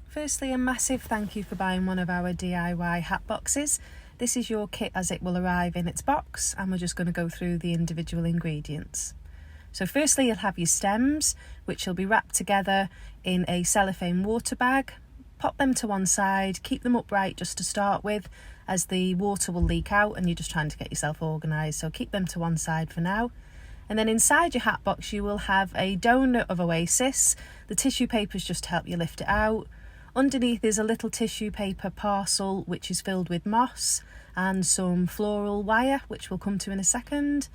Firstly, a massive thank you for buying one of our DIY hat boxes. This is your kit as it will arrive in its box, and we're just going to go through the individual ingredients. So firstly, you'll have your stems, which will be wrapped together in a cellophane water bag. Pop them to one side, keep them upright just to start with, as the water will leak out and you're just trying to get yourself organised, so keep them to one side for now. And then inside your hat box you will have a donut of Oasis. The tissue paper is just to help you lift it out. Underneath is a little tissue paper parcel which is filled with moss and some floral wire, which we'll come to in a second.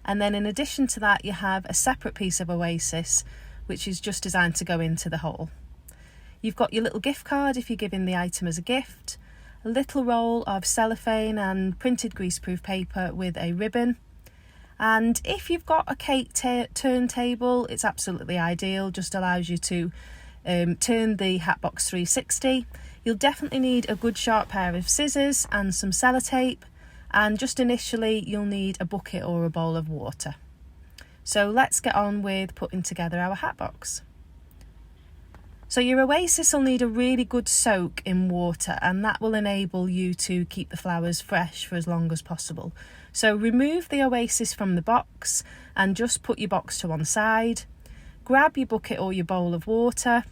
And then in addition to that you have a separate piece of Oasis which is just designed to go into the hole. You've got your little gift card if you're giving the item as a gift, a little roll of cellophane and printed greaseproof paper with a ribbon. And if you've got a cake turntable, it's absolutely ideal, just allows you to turn the hatbox 360. You'll definitely need a good sharp pair of scissors and some sellotape, and just initially you'll need a bucket or a bowl of water. So let's get on with putting together our hatbox. So your Oasis will need a really good soak in water, and that will enable you to keep the flowers fresh for as long as possible. So remove the Oasis from the box and just put your box to one side. Grab your bucket or your bowl of water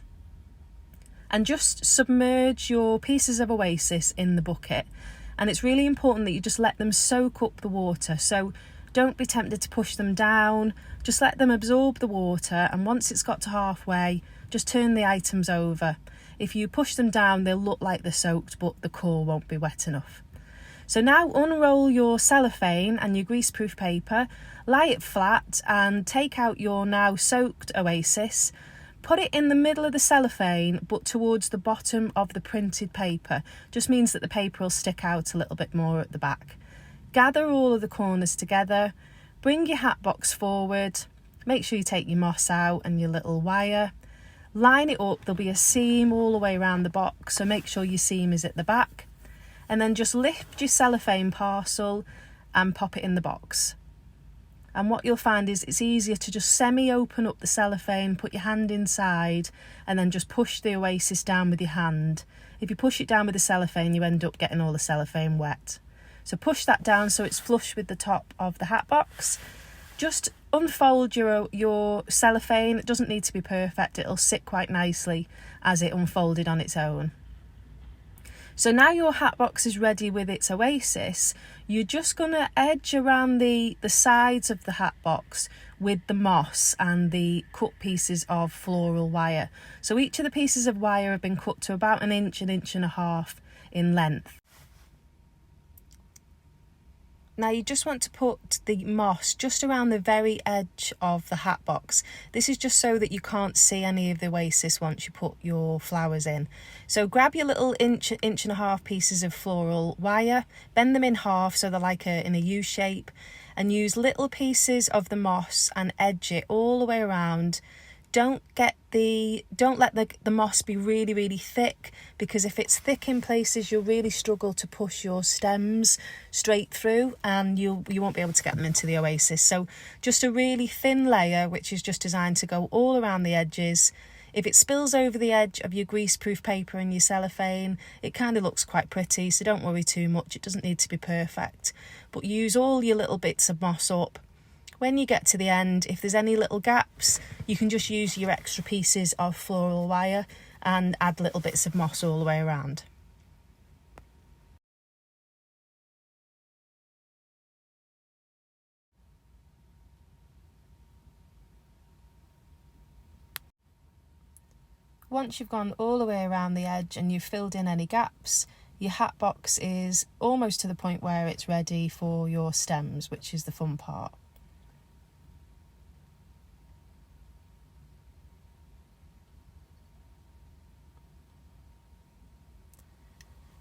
and just submerge your pieces of Oasis in the bucket. And it's really important that you just let them soak up the water. So don't be tempted to push them down, just let them absorb the water, and once it's got to halfway, just turn the items over. If you push them down, they'll look like they're soaked, but the core won't be wet enough. So now unroll your cellophane and your greaseproof paper, lie it flat and take out your now soaked Oasis. Put it in the middle of the cellophane but towards the bottom of the printed paper. Just means that the paper will stick out a little bit more at the back. Gather all of the corners together, bring your hat box forward, make sure you take your moss out and your little wire. Line it up, there'll be a seam all the way around the box, so make sure your seam is at the back. And then just lift your cellophane parcel and pop it in the box. And what you'll find is it's easier to just semi-open up the cellophane, put your hand inside, and then just push the Oasis down with your hand. If you push it down with the cellophane, you end up getting all the cellophane wet. So push that down so it's flush with the top of the hat box. Just unfold your cellophane. It doesn't need to be perfect, it'll sit quite nicely as it unfolded on its own. So now your hat box is ready with its Oasis. You're just going to edge around the sides of the hat box with the moss and the cut pieces of floral wire. So each of the pieces of wire have been cut to about an inch and a half in length. Now you just want to put the moss just around the very edge of the hat box. This is just so that you can't see any of the Oasis once you put your flowers in. So grab your little inch and a half pieces of floral wire, bend them in half so they're like in a U shape, and use little pieces of the moss and edge it all the way around. Don't let the moss be really thick, because if it's thick in places you'll really struggle to push your stems straight through and you won't be able to get them into the Oasis. So just a really thin layer which is just designed to go all around the edges. If it spills over the edge of your greaseproof paper and your cellophane, it kind of looks quite pretty, so don't worry too much. It doesn't need to be perfect, but use all your little bits of moss up. When you get to the end, if there's any little gaps, you can just use your extra pieces of floral wire and add little bits of moss all the way around. Once you've gone all the way around the edge and you've filled in any gaps, your hat box is almost to the point where it's ready for your stems, which is the fun part.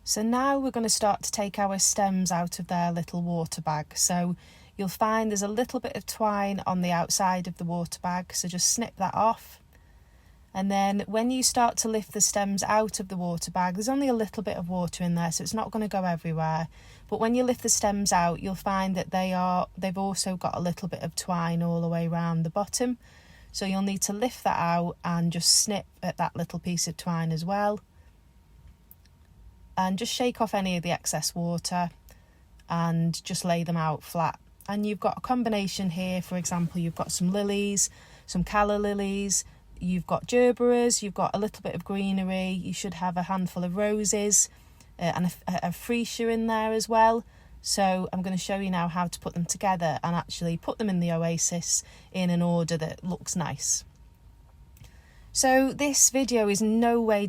So now we're going to start to take our stems out of their little water bag. So you'll find there's a little bit of twine on the outside of the water bag, so just snip that off. And then when you start to lift the stems out of the water bag, there's only a little bit of water in there, so it's not going to go everywhere. But when you lift the stems out, you'll find that they've also got a little bit of twine all the way around the bottom. So you'll need to lift that out and just snip at that little piece of twine as well. and just shake off any of the excess water and just lay them out flat. And you've got a combination here. For example, you've got some lilies, some calla lilies, you've got gerberas, you've got a little bit of greenery, you should have a handful of roses and a freesia in there as well. So I'm going to show you now how to put them together and actually put them in the oasis in an order that looks nice. So this video is no way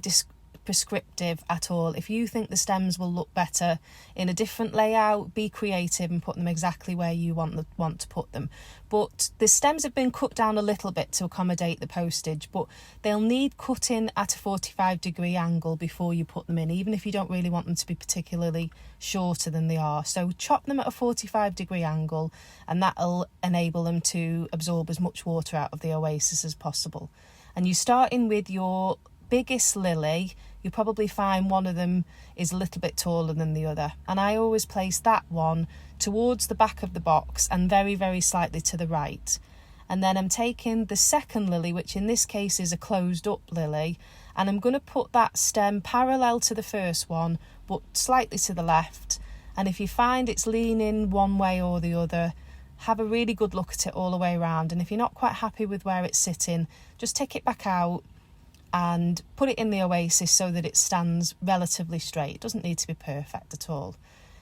prescriptive at all. If you think the stems will look better in a different layout, be creative and put them exactly where you want to put them. But the stems have been cut down a little bit to accommodate the postage, but they'll need cutting at a 45-degree angle before you put them in, even if you don't really want them to be particularly shorter than they are. So chop them at a 45-degree angle, and that'll enable them to absorb as much water out of the oasis as possible. And you start in with your biggest lily. You'll probably find one of them is a little bit taller than the other, and I always place that one towards the back of the box and very, very slightly to the right. And then I'm taking the second lily, which in this case is a closed up lily, and I'm going to put that stem parallel to the first one but slightly to the left. And if you find it's leaning one way or the other, have a really good look at it all the way around, and if you're not quite happy with where it's sitting, just take it back out and put it in the oasis so that it stands relatively straight. It doesn't need to be perfect at all.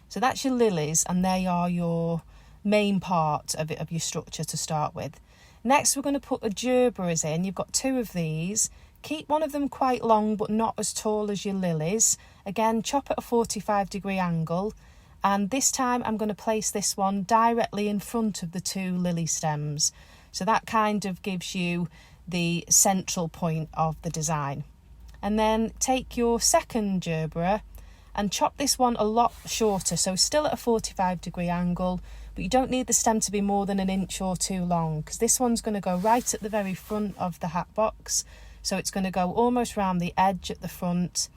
So that's your lilies, and they are your main part of your structure to start with. Next we're going to put the gerberas in. You've got two of these. Keep one of them quite long but not as tall as your lilies. Again, chop at a 45-degree angle, and this time I'm going to place this one directly in front of the two lily stems. So that kind of gives you the central point of the design. And then take your second gerbera and chop this one a lot shorter, so still at a 45-degree angle, but you don't need the stem to be more than an inch or two long, because this one's going to go right at the very front of the hat box. So it's going to go almost round the edge at the front,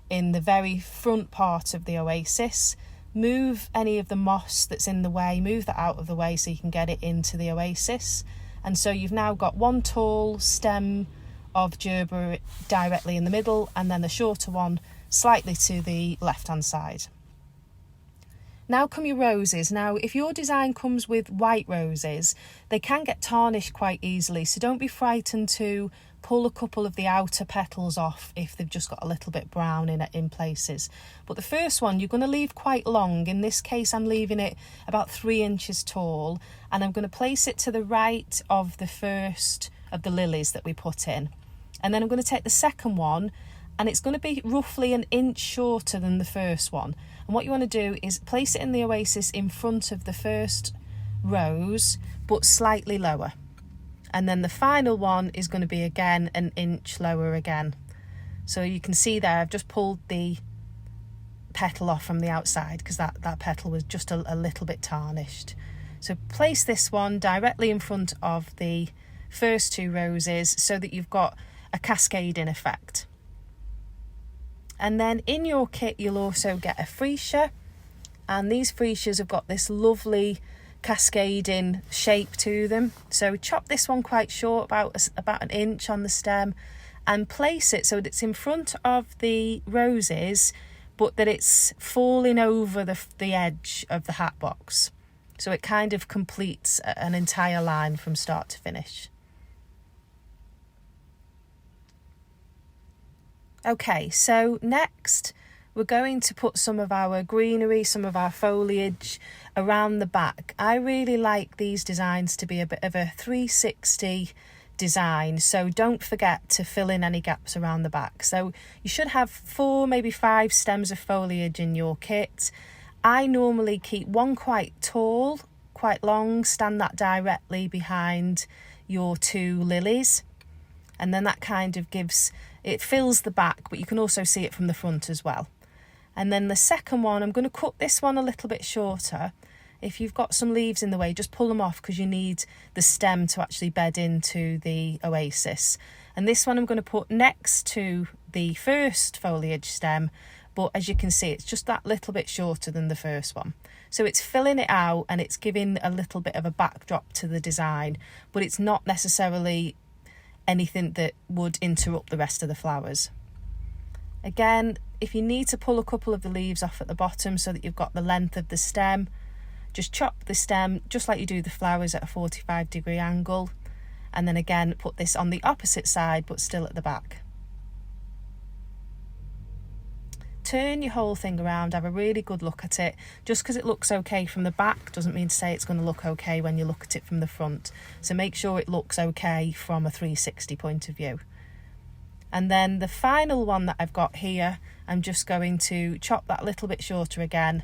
in the very front part of the oasis. Move any of the moss that's in the way, move that out of the way so you can get it into the oasis. And so you've now got one tall stem of gerbera directly in the middle, and then the shorter one slightly to the left hand side. Now come your roses. Now if your design comes with white roses, they can get tarnished quite easily, so don't be frightened to pull a couple of the outer petals off if they've just got a little bit brown in places. But the first one you're going to leave quite long. In this case I'm leaving it about 3 inches tall, and I'm going to place it to the right of the first of the lilies that we put in. And then I'm going to take the second one, and it's going to be roughly an inch shorter than the first one. And what you want to do is place it in the oasis in front of the first rose but slightly lower. And then the final one is going to be again an inch lower again. So you can see there I've just pulled the petal off from the outside because that petal was just a little bit tarnished. So place this one directly in front of the first two roses so that you've got a cascading effect. And then in your kit you'll also get a freesia, and these freesias have got this lovely cascading shape to them. So chop this one quite short, about an inch on the stem, and place it so that it's in front of the roses but that it's falling over the edge of the hat box, so it kind of completes an entire line from start to finish. Okay, so next we're going to put some of our greenery, some of our foliage around the back. I really like these designs to be a bit of a 360 design, so don't forget to fill in any gaps around the back. So you should have 4, maybe 5 stems of foliage in your kit. I normally keep one quite tall, quite long, stand that directly behind your 2 lilies, and then that kind of it fills the back, but you can also see it from the front as well. And then the second one, I'm going to cut this one a little bit shorter. If you've got some leaves in the way, just pull them off because you need the stem to actually bed into the oasis. And this one I'm going to put next to the first foliage stem, but as you can see it's just that little bit shorter than the first one. So it's filling it out and it's giving a little bit of a backdrop to the design, but it's not necessarily anything that would interrupt the rest of the flowers. Again, if you need to pull a couple of the leaves off at the bottom so that you've got the length of the stem, just chop the stem just like you do the flowers at a 45-degree angle, and then again put this on the opposite side but still at the back. Turn your whole thing around, have a really good look at it. Just because it looks okay from the back doesn't mean to say it's going to look okay when you look at it from the front. So make sure it looks okay from a 360 point of view. And then the final one that I've got here, I'm just going to chop that a little bit shorter again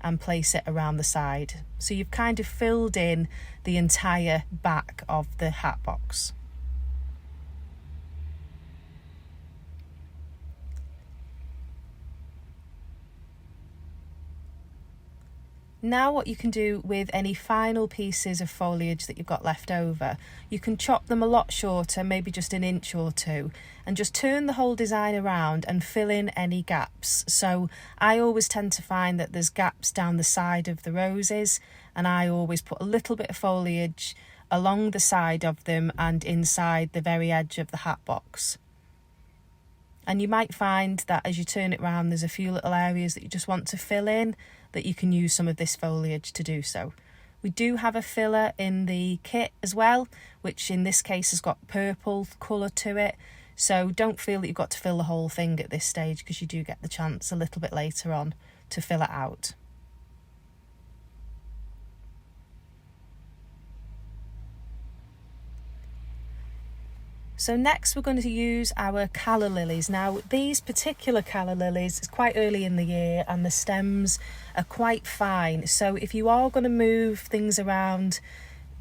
and place it around the side. So you've kind of filled in the entire back of the hat box. Now what you can do with any final pieces of foliage that you've got left over, you can chop them a lot shorter, maybe just an inch or two, and just turn the whole design around and fill in any gaps. So I always tend to find that there's gaps down the side of the roses, and I always put a little bit of foliage along the side of them and inside the very edge of the hat box. And you might find that as you turn it around, there's a few little areas that you just want to fill in, that you can use some of this foliage to do so. We do have a filler in the kit as well, which in this case has got purple colour to it. So don't feel that you've got to fill the whole thing at this stage, because you do get the chance a little bit later on to fill it out. So next we're going to use our calla lilies. Now these particular calla lilies, it's quite early in the year and the stems are quite fine. So if you are going to move things around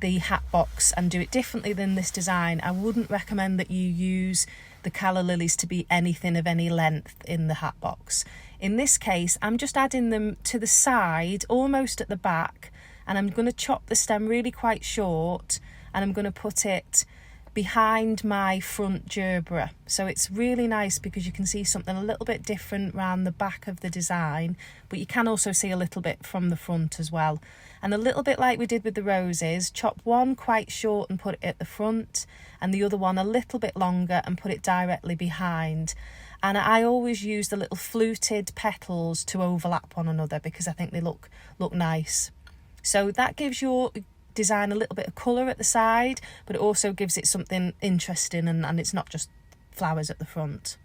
the hat box and do it differently than this design, I wouldn't recommend that you use the calla lilies to be anything of any length in the hat box. In this case, I'm just adding them to the side, almost at the back, and I'm going to chop the stem really quite short, and I'm going to put it behind my front gerbera. So it's really nice because you can see something a little bit different around the back of the design, but you can also see a little bit from the front as well. And a little bit like we did with the roses, chop one quite short and put it at the front, and the other one a little bit longer and put it directly behind. And I always use the little fluted petals to overlap one another because I think they look nice. So that gives your design a little bit of colour at the side, but it also gives it something interesting, and it's not just flowers at the front.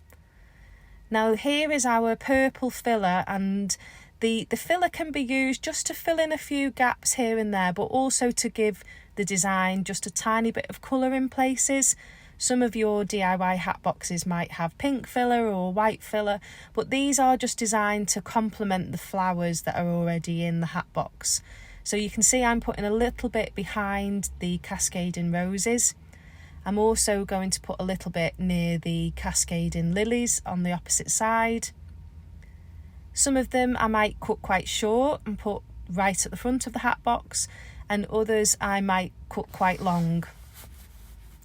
Now here is our purple filler, and the filler can be used just to fill in a few gaps here and there, but also to give the design just a tiny bit of colour in places. Some of your DIY hat boxes might have pink filler or white filler, but these are just designed to complement the flowers that are already in the hat box. So you can see I'm putting a little bit behind the cascading roses. I'm also going to put a little bit near the cascading lilies on the opposite side. Some of them I might cut quite short and put right at the front of the hat box, and others I might cut quite long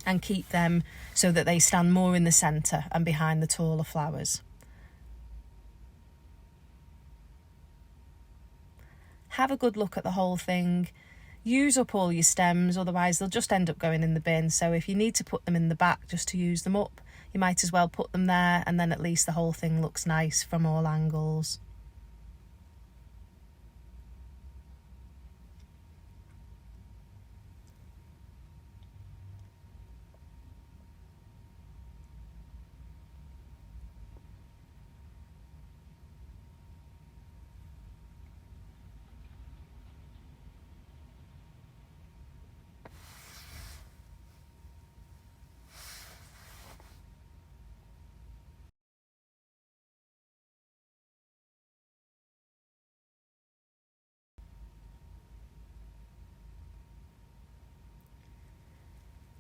and keep them so that they stand more in the centre and behind the taller flowers. Have a good look at the whole thing. Use up all your stems, otherwise they'll just end up going in the bin. So if you need to put them in the back just to use them up, you might as well put them there, and then at least the whole thing looks nice from all angles.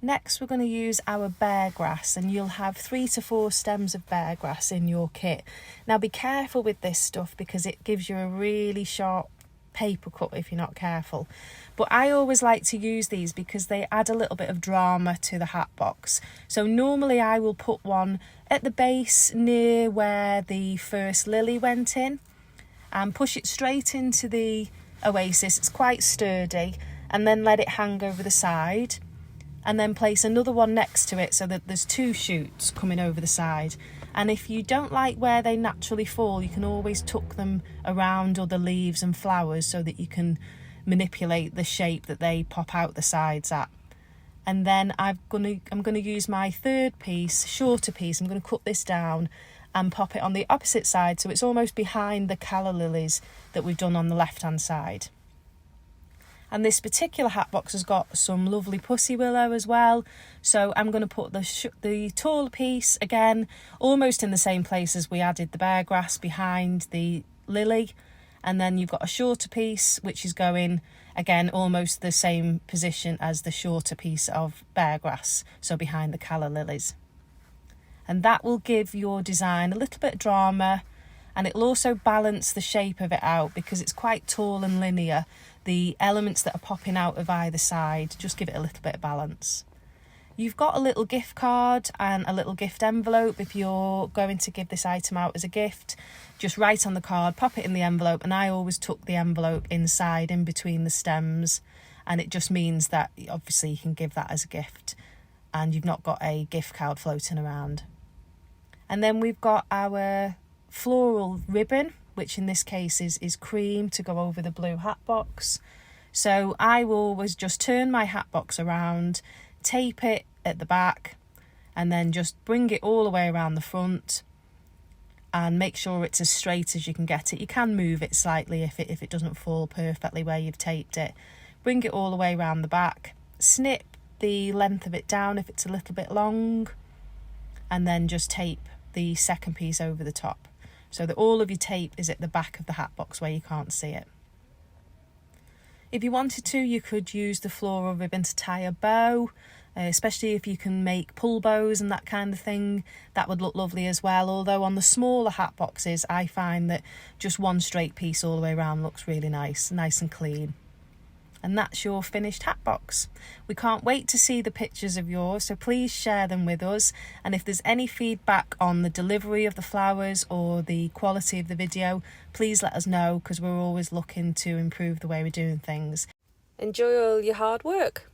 Next we're going to use our bear grass, and you'll have 3 to 4 stems of bear grass in your kit. Now be careful with this stuff because it gives you a really sharp paper cut if you're not careful. But I always like to use these because they add a little bit of drama to the hat box. So normally I will put one at the base near where the first lily went in and push it straight into the oasis. It's quite sturdy, and then let it hang over the side. And then place another one next to it so that there's 2 shoots coming over the side. And if you don't like where they naturally fall, you can always tuck them around other leaves and flowers so that you can manipulate the shape that they pop out the sides at. And then I'm going to use my third piece, shorter piece. I'm going to cut this down and pop it on the opposite side, so it's almost behind the calla lilies that we've done on the left hand side. And this particular hat box has got some lovely pussy willow as well, so I'm going to put the taller piece again almost in the same place as we added the bear grass, behind the lily. And then you've got a shorter piece which is going again almost the same position as the shorter piece of bear grass, so behind the calla lilies. And that will give your design a little bit of drama, and it'll also balance the shape of it out because it's quite tall and linear. The elements that are popping out of either side just give it a little bit of balance. You've got a little gift card and a little gift envelope. If you're going to give this item out as a gift, just write on the card, pop it in the envelope, and I always tuck the envelope inside in between the stems, and it just means that obviously you can give that as a gift and you've not got a gift card floating around. And then we've got our floral ribbon, which in this case is cream to go over the blue hat box. So I will always just turn my hat box around, tape it at the back, and then just bring it all the way around the front and make sure it's as straight as you can get it. You can move it slightly if it doesn't fall perfectly where you've taped it. Bring it all the way around the back, snip the length of it down if it's a little bit long, and then just tape the second piece over the top so that all of your tape is at the back of the hat box where you can't see it. If you wanted to, you could use the floral ribbon to tie a bow, especially if you can make pull bows and that kind of thing. That would look lovely as well, although on the smaller hat boxes I find that just one straight piece all the way around looks really nice and clean. And that's your finished hat box. We can't wait to see the pictures of yours, so please share them with us. And if there's any feedback on the delivery of the flowers or the quality of the video, please let us know, because we're always looking to improve the way we're doing things. Enjoy all your hard work.